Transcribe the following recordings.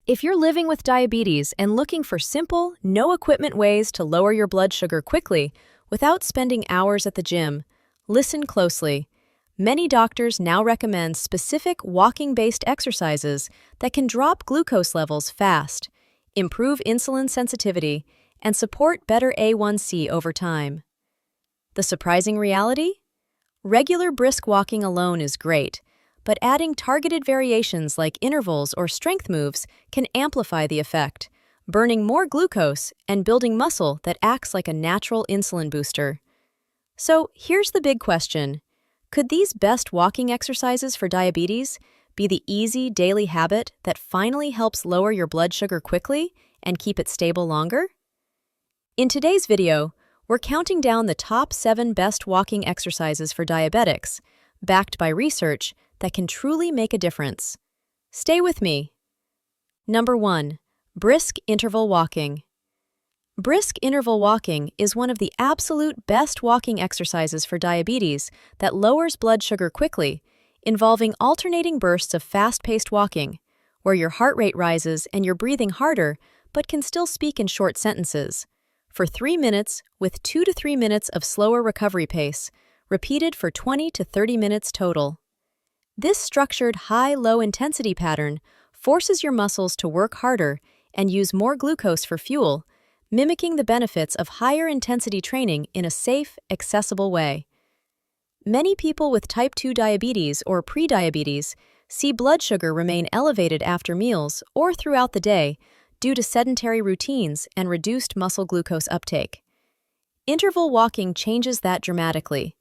If you're living with diabetes and looking for simple, no-equipment ways to lower your blood sugar quickly without spending hours at the gym, listen closely. Many doctors now recommend specific walking-based exercises that can drop glucose levels fast, improve insulin sensitivity, and support better A1C over time. The surprising reality? Regular brisk walking alone is great, but adding targeted variations like intervals or strength moves can amplify the effect, burning more glucose and building muscle that acts like a natural insulin booster. So here's the big question. Could these best walking exercises for diabetes be the easy daily habit that finally helps lower your blood sugar quickly and keep it stable longer? In today's video, we're counting down the top 7 best walking exercises for diabetics, backed by research that can truly make a difference. Stay with me. Number 1. Brisk interval walking. Brisk interval walking is one of the absolute best walking exercises for diabetes that lowers blood sugar quickly, involving alternating bursts of fast-paced walking, where your heart rate rises and you're breathing harder but can still speak in short sentences, for 3 minutes with 2 to 3 minutes of slower recovery pace, repeated for 20 to 30 minutes total. This structured high-low intensity pattern forces your muscles to work harder and use more glucose for fuel, mimicking the benefits of higher intensity training in a safe, accessible way. Many people with type 2 diabetes or prediabetes see blood sugar remain elevated after meals or throughout the day due to sedentary routines and reduced muscle glucose uptake. Interval walking changes that dramatically.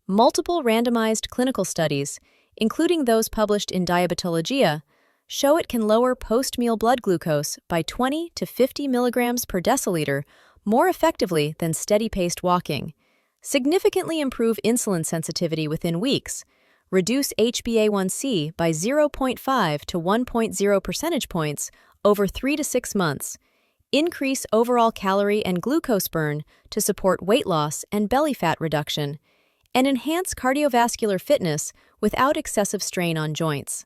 Multiple randomized clinical studies, including those published in Diabetologia, show it can lower post-meal blood glucose by 20 to 50 milligrams per deciliter more effectively than steady-paced walking, significantly improve insulin sensitivity within weeks, reduce HbA1c by 0.5 to 1.0 percentage points over 3 to 6 months, increase overall calorie and glucose burn to support weight loss and belly fat reduction, and enhance cardiovascular fitness without excessive strain on joints.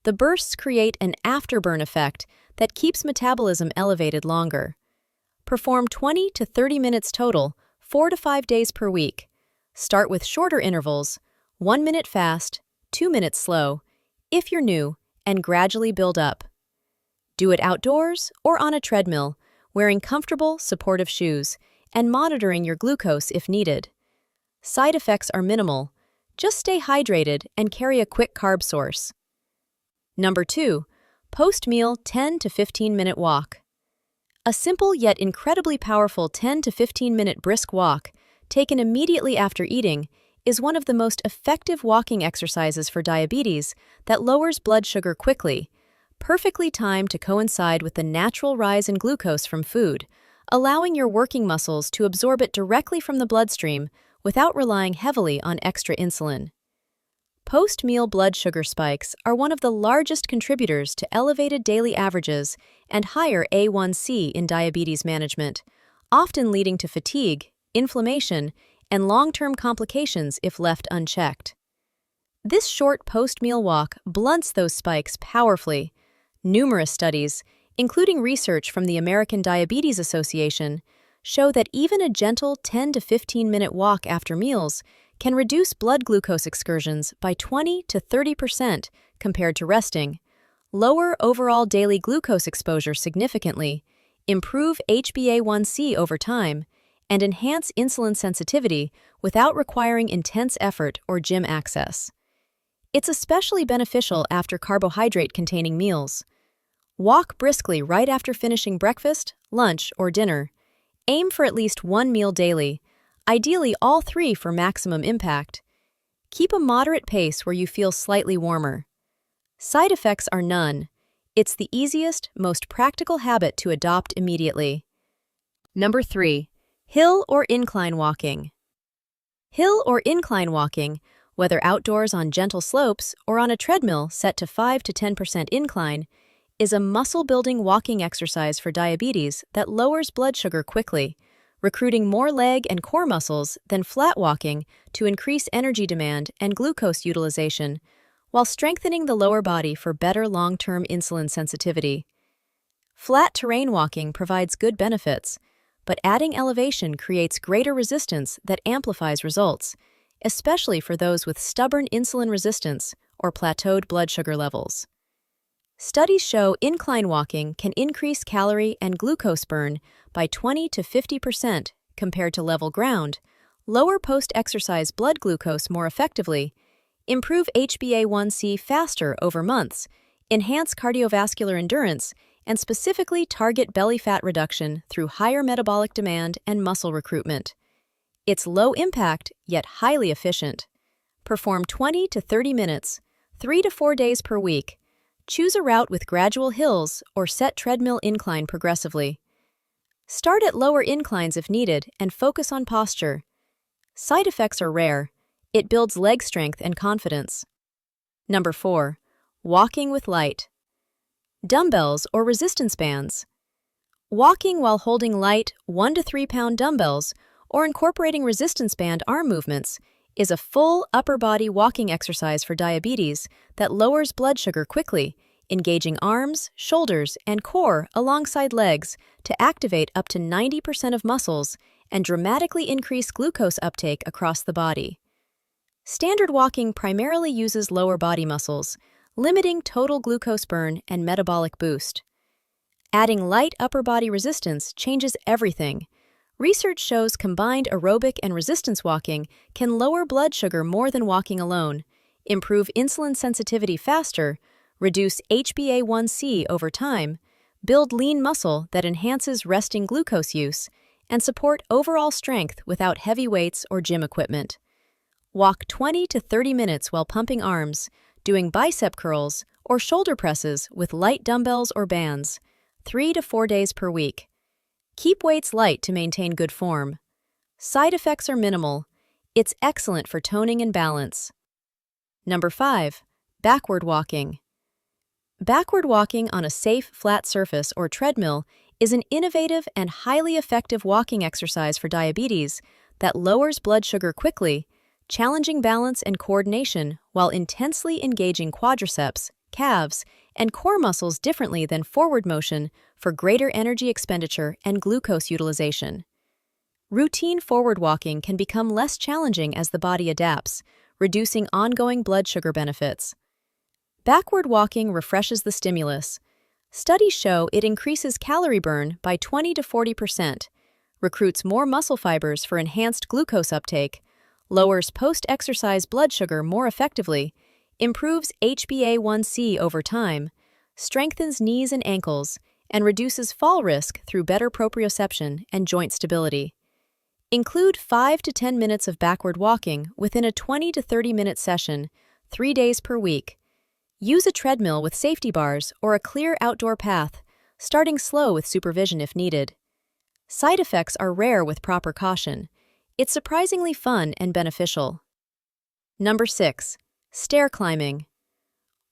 The bursts create an afterburn effect that keeps metabolism elevated longer. Perform 20 to 30 minutes total, 4 to 5 days per week. Start with shorter intervals, 1 minute fast, 2 minutes slow, if you're new, and gradually build up. Do it outdoors or on a treadmill, wearing comfortable, supportive shoes, and monitoring your glucose if needed. Side effects are minimal. Just stay hydrated and carry a quick carb source. Number 2. Post-meal 10 to 15-minute walk. A simple yet incredibly powerful 10 to 15-minute brisk walk, taken immediately after eating, is one of the most effective walking exercises for diabetes that lowers blood sugar quickly, perfectly timed to coincide with the natural rise in glucose from food, allowing your working muscles to absorb it directly from the bloodstream without relying heavily on extra insulin. Post-meal blood sugar spikes are one of the largest contributors to elevated daily averages and higher A1C in diabetes management, often leading to fatigue, inflammation, and long-term complications if left unchecked. This short post-meal walk blunts those spikes powerfully. Numerous studies, including research from the American Diabetes Association, show that even a gentle 10 to 15-minute walk after meals can reduce blood glucose excursions by 20 to 30% compared to resting, lower overall daily glucose exposure significantly, improve HbA1c over time, and enhance insulin sensitivity without requiring intense effort or gym access. It's especially beneficial after carbohydrate-containing meals. Walk briskly right after finishing breakfast, lunch, or dinner. Aim for at least 1 meal daily, ideally all 3 for maximum impact. Keep a moderate pace where you feel slightly warmer. Side effects are none. It's the easiest, most practical habit to adopt immediately. Number 3. Hill or incline walking. Hill or incline walking, whether outdoors on gentle slopes or on a treadmill set to 5 to 10% incline, is a muscle-building walking exercise for diabetes that lowers blood sugar quickly, recruiting more leg and core muscles than flat walking to increase energy demand and glucose utilization, while strengthening the lower body for better long-term insulin sensitivity. Flat terrain walking provides good benefits, but adding elevation creates greater resistance that amplifies results, especially for those with stubborn insulin resistance or plateaued blood sugar levels. Studies show incline walking can increase calorie and glucose burn by 20 to 50% compared to level ground, lower post-exercise blood glucose more effectively, improve HbA1c faster over months, enhance cardiovascular endurance, and specifically target belly fat reduction through higher metabolic demand and muscle recruitment. It's low impact, yet highly efficient. Perform 20 to 30 minutes, 3 to 4 days per week. Choose a route with gradual hills or set treadmill incline progressively. Start at lower inclines if needed and focus on posture. Side effects are rare. It builds leg strength and confidence. Number 4. Walking with light. Dumbbells or resistance bands. Walking while holding light 1 to 3 pound dumbbells or incorporating resistance band arm movements is a full upper body walking exercise for diabetes that lowers blood sugar quickly, engaging arms, shoulders, and core alongside legs to activate up to 90% of muscles and dramatically increase glucose uptake across the body. Standard walking primarily uses lower body muscles, limiting total glucose burn and metabolic boost. Adding light upper body resistance changes everything. Research shows combined aerobic and resistance walking can lower blood sugar more than walking alone, improve insulin sensitivity faster, reduce HbA1c over time, build lean muscle that enhances resting glucose use, and support overall strength without heavy weights or gym equipment. Walk 20 to 30 minutes while pumping arms, doing bicep curls or shoulder presses with light dumbbells or bands, 3 to 4 days per week. Keep weights light to maintain good form. Side effects are minimal. It's excellent for toning and balance. Number 5. Backward walking. Backward walking on a safe, flat surface or treadmill is an innovative and highly effective walking exercise for diabetes that lowers blood sugar quickly, challenging balance and coordination while intensely engaging quadriceps, calves, and core muscles differently than forward motion for greater energy expenditure and glucose utilization. Routine forward walking can become less challenging as the body adapts, reducing ongoing blood sugar benefits. Backward walking refreshes the stimulus. Studies show it increases calorie burn by 20 to 40%, recruits more muscle fibers for enhanced glucose uptake, lowers post-exercise blood sugar more effectively, improves HbA1c over time, strengthens knees and ankles, and reduces fall risk through better proprioception and joint stability. Include 5 to 10 minutes of backward walking within a 20 to 30 minute session, 3 days per week. Use a treadmill with safety bars or a clear outdoor path, starting slow with supervision if needed. Side effects are rare with proper caution. It's surprisingly fun and beneficial. Number 6. Stair climbing.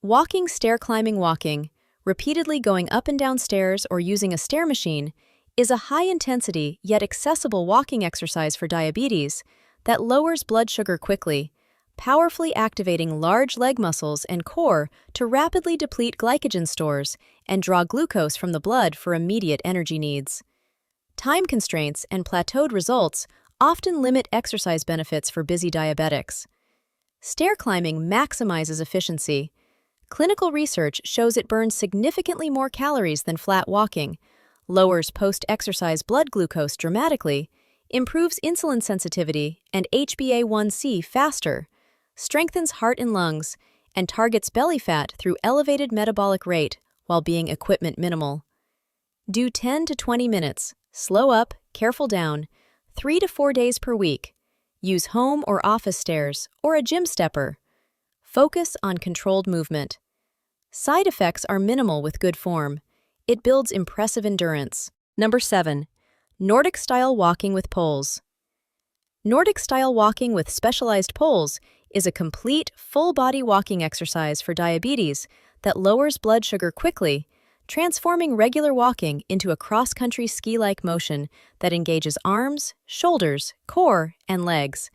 Walking, stair climbing walking, repeatedly going up and down stairs or using a stair machine, is a high-intensity yet accessible walking exercise for diabetes that lowers blood sugar quickly, powerfully activating large leg muscles and core to rapidly deplete glycogen stores and draw glucose from the blood for immediate energy needs. Time constraints and plateaued results often limit exercise benefits for busy diabetics. Stair climbing maximizes efficiency. Clinical research shows it burns significantly more calories than flat walking, lowers post-exercise blood glucose dramatically, improves insulin sensitivity and HbA1c faster, strengthens heart and lungs, and targets belly fat through elevated metabolic rate while being equipment minimal. Do 10 to 20 minutes, slow up, careful down, 3 to 4 days per week. Use home or office stairs or a gym stepper. Focus on controlled movement. Side effects are minimal with good form. It builds impressive endurance. Number 7. Nordic-Style walking with poles. Nordic-Style walking with specialized poles is a complete, full-body walking exercise for diabetes that lowers blood sugar quickly, transforming regular walking into a cross-country ski-like motion that engages arms, shoulders, core, and legs,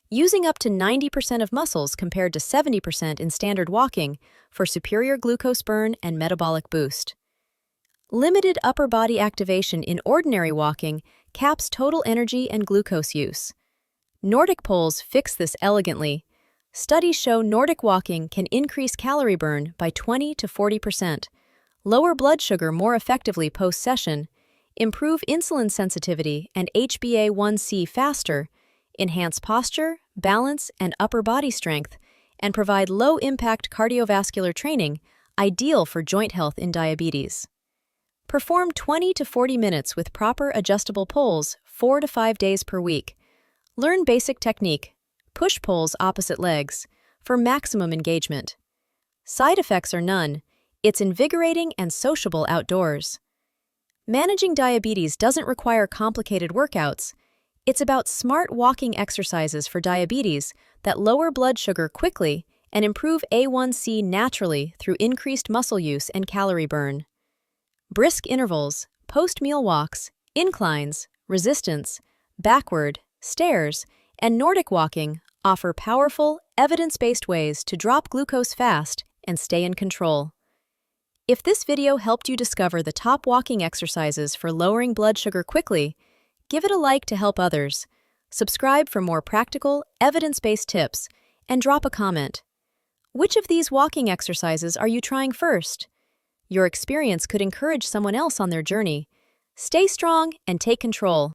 using up to 90% of muscles compared to 70% in standard walking for superior glucose burn and metabolic boost. Limited upper body activation in ordinary walking caps total energy and glucose use. Nordic poles fix this elegantly. Studies show Nordic walking can increase calorie burn by 20 to 40%, lower blood sugar more effectively post-session, improve insulin sensitivity and HbA1c faster, enhance posture, balance, and upper body strength, and provide low-impact cardiovascular training ideal for joint health in diabetes. Perform 20 to 40 minutes with proper adjustable poles 4 to 5 days per week. Learn basic technique, push poles opposite legs, for maximum engagement. Side effects are none. It's invigorating and sociable outdoors. Managing diabetes doesn't require complicated workouts. It's about smart walking exercises for diabetes that lower blood sugar quickly and improve A1C naturally through increased muscle use and calorie burn. Brisk intervals, post-meal walks, inclines, resistance, backward, stairs, and Nordic walking offer powerful, evidence-based ways to drop glucose fast and stay in control. If this video helped you discover the top walking exercises for lowering blood sugar quickly, give it a like to help others, subscribe for more practical, evidence-based tips, and drop a comment. Which of these walking exercises are you trying first? Your experience could encourage someone else on their journey. Stay strong and take control.